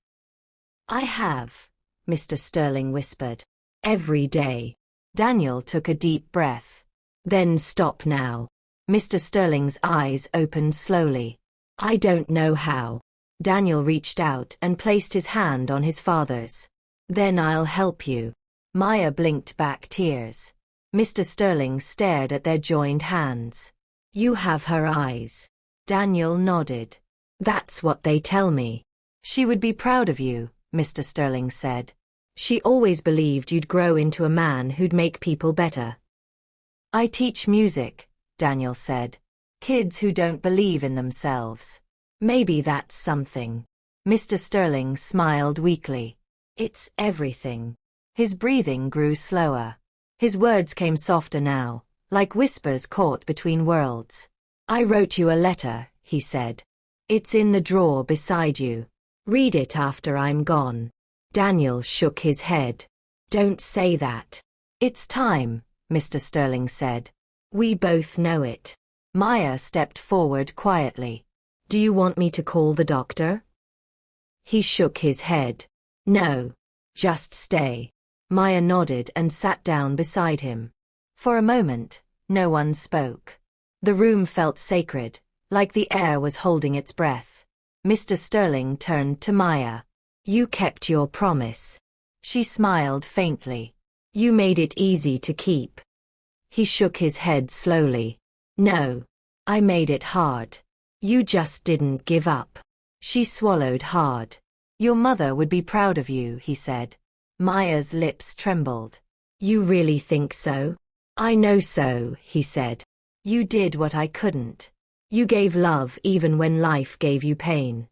I have, Mr. Sterling whispered. Every day. Daniel took a deep breath. Then stop now. Mr. Sterling's eyes opened slowly. I don't know how. Daniel reached out and placed his hand on his father's. Then I'll help you. Maya blinked back tears. Mr. Sterling stared at their joined hands. You have her eyes. Daniel nodded. That's what they tell me. She would be proud of you, Mr. Sterling said. She always believed you'd grow into a man who'd make people better. I teach music, Daniel said. Kids who don't believe in themselves. Maybe that's something. Mr. Sterling smiled weakly. It's everything. His breathing grew slower. His words came softer now, like whispers caught between worlds. I wrote you a letter, he said. It's in the drawer beside you. Read it after I'm gone. Daniel shook his head. Don't say that. It's time, Mr. Sterling said. We both know it. Maya stepped forward quietly. Do you want me to call the doctor? He shook his head. No. Just stay. Maya nodded and sat down beside him. For a moment, no one spoke. The room felt sacred, like the air was holding its breath. Mr. Sterling turned to Maya. You kept your promise. She smiled faintly. You made it easy to keep. He shook his head slowly. No. I made it hard. You just didn't give up. She swallowed hard. Your mother would be proud of you, he said. Maya's lips trembled. You really think so? I know so, he said. You did what I couldn't. You gave love even when life gave you pain.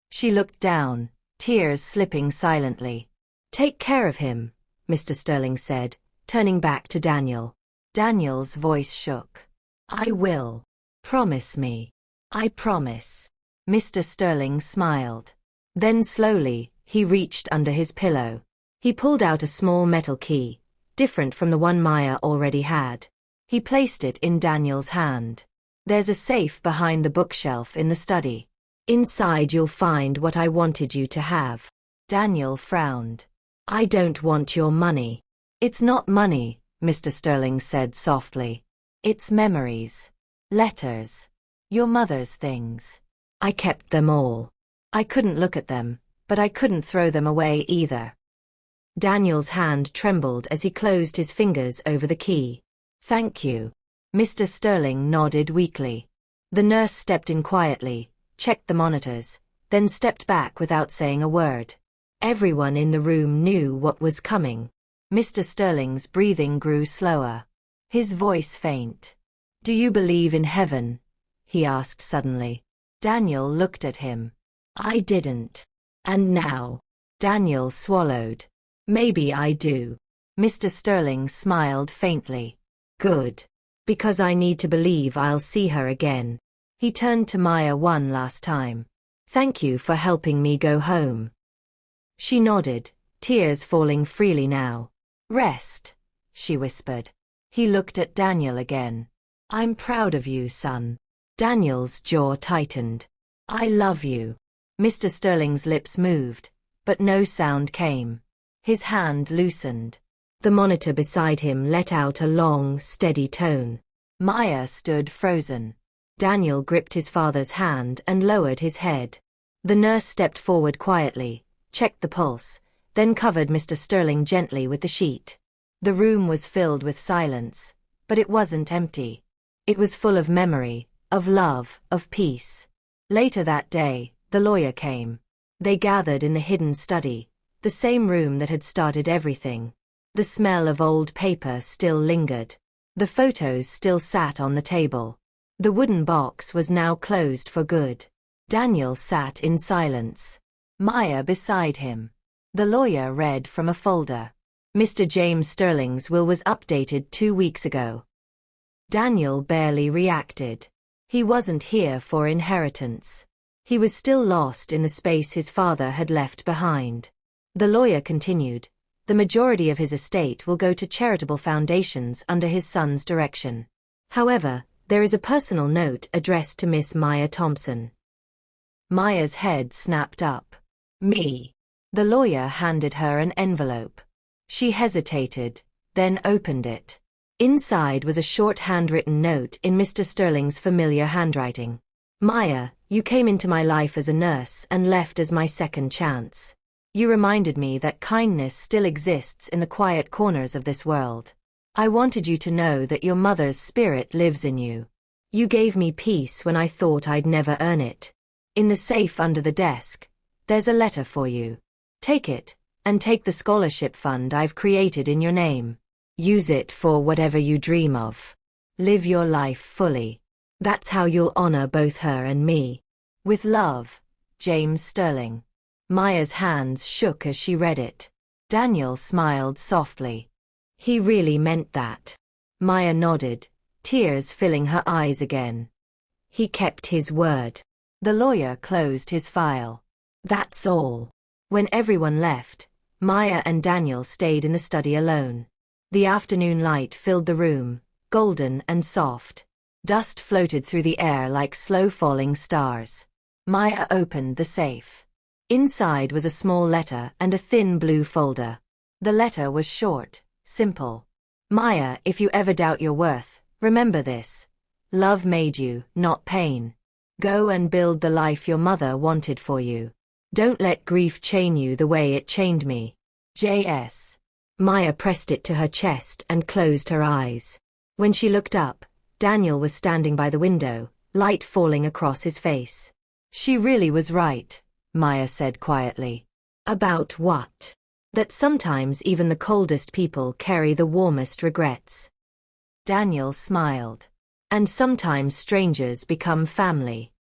She looked down, tears slipping silently. Take care of him, Mr. Sterling said, turning back to Daniel. Daniel's voice shook. I will. Promise me. I promise. Mr. Sterling smiled. Then slowly, he reached under his pillow. He pulled out a small metal key, different from the one Maya already had. He placed it in Daniel's hand. There's a safe behind the bookshelf in the study. Inside you'll find what I wanted you to have. Daniel frowned. I don't want your money. It's not money, Mr. Sterling said softly. It's memories. Letters. Your mother's things. I kept them all. I couldn't look at them, but I couldn't throw them away either. Daniel's hand trembled as he closed his fingers over the key. Thank you. Mr. Sterling nodded weakly. The nurse stepped in quietly, checked the monitors, then stepped back without saying a word. Everyone in the room knew what was coming. Mr. Sterling's breathing grew slower. His voice faint. Do you believe in heaven? He asked suddenly. Daniel looked at him. I didn't. And now? Daniel swallowed. Maybe I do. Mr. Sterling smiled faintly. Good. Because I need to believe I'll see her again. He turned to Maya one last time. Thank you for helping me go home. She nodded, tears falling freely now. Rest, she whispered. He looked at Daniel again. I'm proud of you, son. Daniel's jaw tightened. I love you. Mr. Sterling's lips moved, but no sound came. His hand loosened. The monitor beside him let out a long, steady tone. Maya stood frozen. Daniel gripped his father's hand and lowered his head. The nurse stepped forward quietly, checked the pulse, then covered Mr. Sterling gently with the sheet. The room was filled with silence, but it wasn't empty. It was full of memory, of love, of peace. Later that day, the lawyer came. They gathered in the hidden study, the same room that had started everything. The smell of old paper still lingered. The photos still sat on the table. The wooden box was now closed for good. Daniel sat in silence. Maya beside him. The lawyer read from a folder. Mr. James Sterling's will was updated 2 weeks ago. Daniel barely reacted. He wasn't here for inheritance. He was still lost in the space his father had left behind. The lawyer continued. The majority of his estate will go to charitable foundations under his son's direction. However, there is a personal note addressed to Miss Maya Thompson. Maya's head snapped up. Me. The lawyer handed her an envelope. She hesitated, then opened it. Inside was a short handwritten note in Mr. Sterling's familiar handwriting. Maya, you came into my life as a nurse and left as my second chance. You reminded me that kindness still exists in the quiet corners of this world. I wanted you to know that your mother's spirit lives in you. You gave me peace when I thought I'd never earn it. In the safe under the desk, there's a letter for you. Take it, and take the scholarship fund I've created in your name. Use it for whatever you dream of. Live your life fully. That's how you'll honor both her and me. With love, James Sterling. Maya's hands shook as she read it. Daniel smiled softly. He really meant that. Maya nodded, tears filling her eyes again. He kept his word. The lawyer closed his file. That's all. When everyone left, Maya and Daniel stayed in the study alone. The afternoon light filled the room, golden and soft. Dust floated through the air like slow-falling stars. Maya opened the safe. Inside was a small letter and a thin blue folder. The letter was short, simple. Maya, if you ever doubt your worth, remember this. Love made you, not pain. Go and build the life your mother wanted for you. Don't let grief chain you the way it chained me. J.S. Maya pressed it to her chest and closed her eyes. When she looked up, Daniel was standing by the window, light falling across his face. She really was right, Maya said quietly. About what? That sometimes even the coldest people carry the warmest regrets. Daniel smiled. And sometimes strangers become family.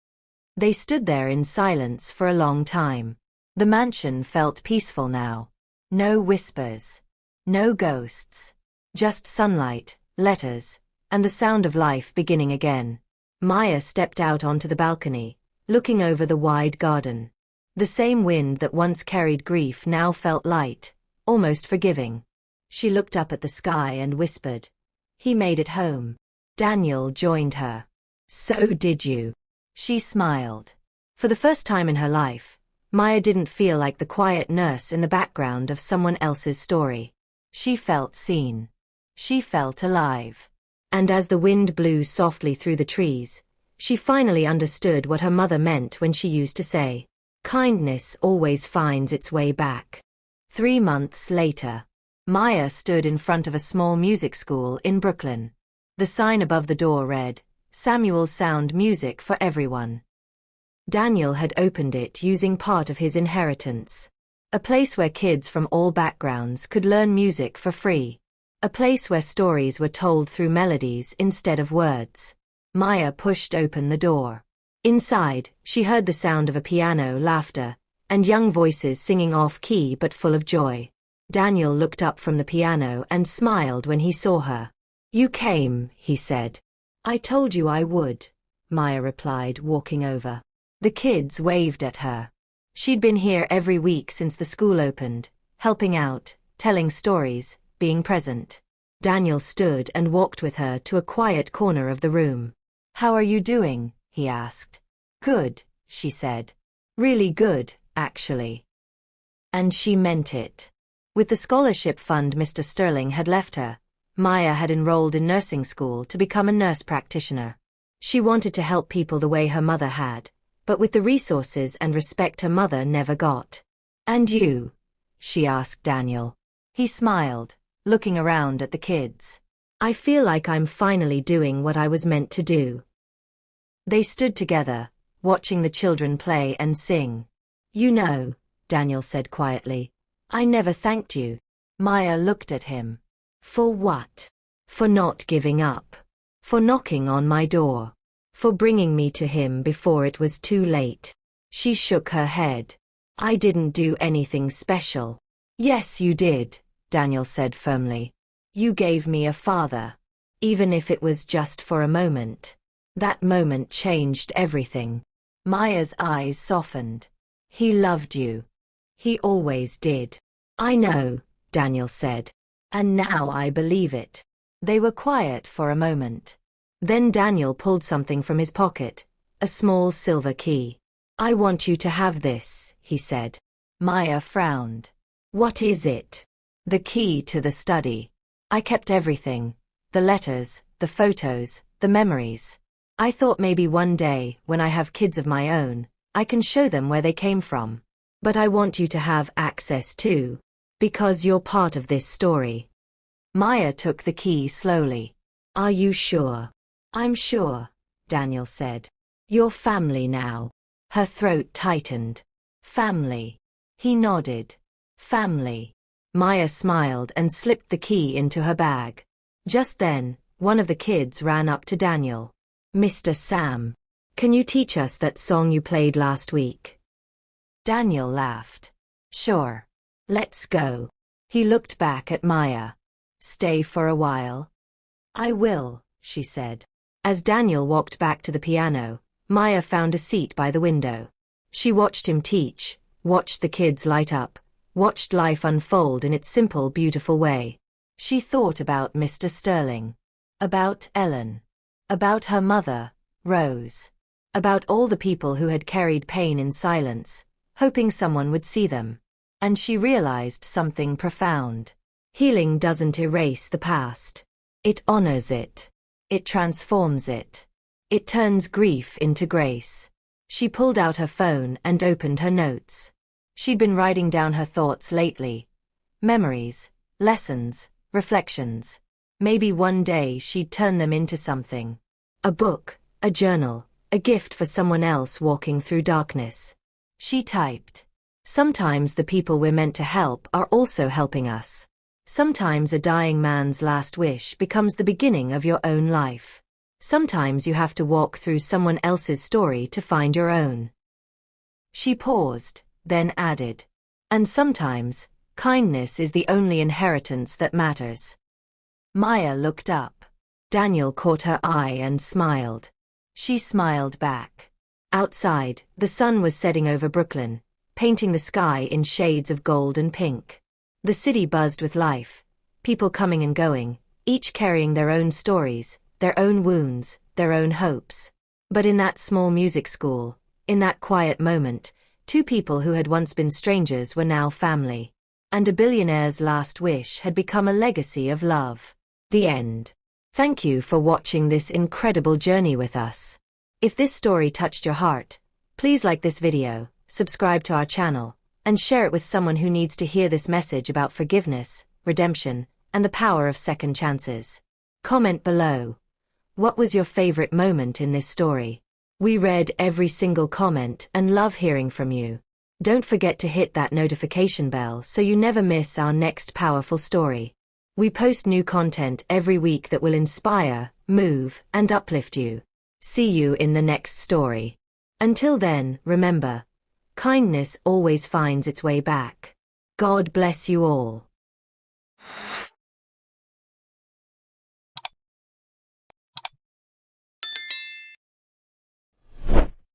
They stood there in silence for a long time. The mansion felt peaceful now. No whispers. No ghosts. Just sunlight, letters, and the sound of life beginning again. Maya stepped out onto the balcony, looking over the wide garden. The same wind that once carried grief now felt light, almost forgiving. She looked up at the sky and whispered, "He made it home." Daniel joined her. "So did you." She smiled. For the first time in her life, Maya didn't feel like the quiet nurse in the background of someone else's story. She felt seen. She felt alive. And as the wind blew softly through the trees, she finally understood what her mother meant when she used to say, "Kindness always finds its way back." 3 months later, Maya stood in front of a small music school in Brooklyn. The sign above the door read, "Samuel's Sound Music for Everyone." Daniel had opened it using part of his inheritance. A place where kids from all backgrounds could learn music for free. A place where stories were told through melodies instead of words. Maya pushed open the door. Inside, she heard the sound of a piano, laughter, and young voices singing off-key but full of joy. Daniel looked up from the piano and smiled when he saw her. "You came," he said. "I told you I would," Maya replied, walking over. The kids waved at her. She'd been here every week since the school opened, helping out, telling stories, being present. Daniel stood and walked with her to a quiet corner of the room. "How are you doing?" he asked. "Good," she said. "Really good, actually." And she meant it. With the scholarship fund Mr. Sterling had left her, Maya had enrolled in nursing school to become a nurse practitioner. She wanted to help people the way her mother had, but with the resources and respect her mother never got. "And you?" she asked Daniel. He smiled, looking around at the kids. "I feel like I'm finally doing what I was meant to do." They stood together, watching the children play and sing. "You know," Daniel said quietly, "I never thanked you." Maya looked at him. "For what?" "For not giving up. For knocking on my door. For bringing me to him before it was too late." She shook her head. "I didn't do anything special." "Yes, you did," Daniel said firmly. "You gave me a father. Even if it was just for a moment. That moment changed everything." Maya's eyes softened. "He loved you. He always did." "I know," Daniel said. "And now I believe it." They were quiet for a moment. Then Daniel pulled something from his pocket, a small silver key. "I want you to have this," he said. Maya frowned. "What is it?" "The key to the study. I kept everything. The letters, the photos, the memories. I thought maybe one day, when I have kids of my own, I can show them where they came from. But I want you to have access too. Because you're part of this story. Maya took the key slowly. Are you sure? I'm sure, Daniel said. You're family now. Her throat tightened. Family. He nodded. Family. Maya smiled and slipped the key into her bag. Just then, one of the kids ran up to Daniel. Mr. Sam, can you teach us that song you played last week? Daniel laughed. Sure. Let's go. He looked back at Maya. Stay for a while? I will, she said. As Daniel walked back to the piano, Maya found a seat by the window. She watched him teach, watched the kids light up, watched life unfold in its simple, beautiful way. She thought about Mr. Sterling, about Ellen, about her mother, Rose, about all the people who had carried pain in silence, hoping someone would see them. And she realized something profound. Healing doesn't erase the past. It honors it. It transforms it. It turns grief into grace. She pulled out her phone and opened her notes. She'd been writing down her thoughts lately. Memories, lessons, reflections. Maybe one day she'd turn them into something. A book, a journal, a gift for someone else walking through darkness. She typed. Sometimes the people we're meant to help are also helping us. Sometimes a dying man's last wish becomes the beginning of your own life. Sometimes you have to walk through someone else's story to find your own. She paused, then added. And sometimes, kindness is the only inheritance that matters. Maya looked up. Daniel caught her eye and smiled. She smiled back. Outside, the sun was setting over Brooklyn, painting the sky in shades of gold and pink. The city buzzed with life, people coming and going, each carrying their own stories, their own wounds, their own hopes. But in that small music school, in that quiet moment, two people who had once been strangers were now family. And a billionaire's last wish had become a legacy of love. The end. Thank you for watching this incredible journey with us. If this story touched your heart, please like this video, subscribe to our channel, and share it with someone who needs to hear this message about forgiveness, redemption, and the power of second chances. Comment below. What was your favorite moment in this story? We read every single comment and love hearing from you. Don't forget to hit that notification bell so you never miss our next powerful story. We post new content every week that will inspire, move, and uplift you. See you in the next story. Until then, remember, kindness always finds its way back. God bless you all.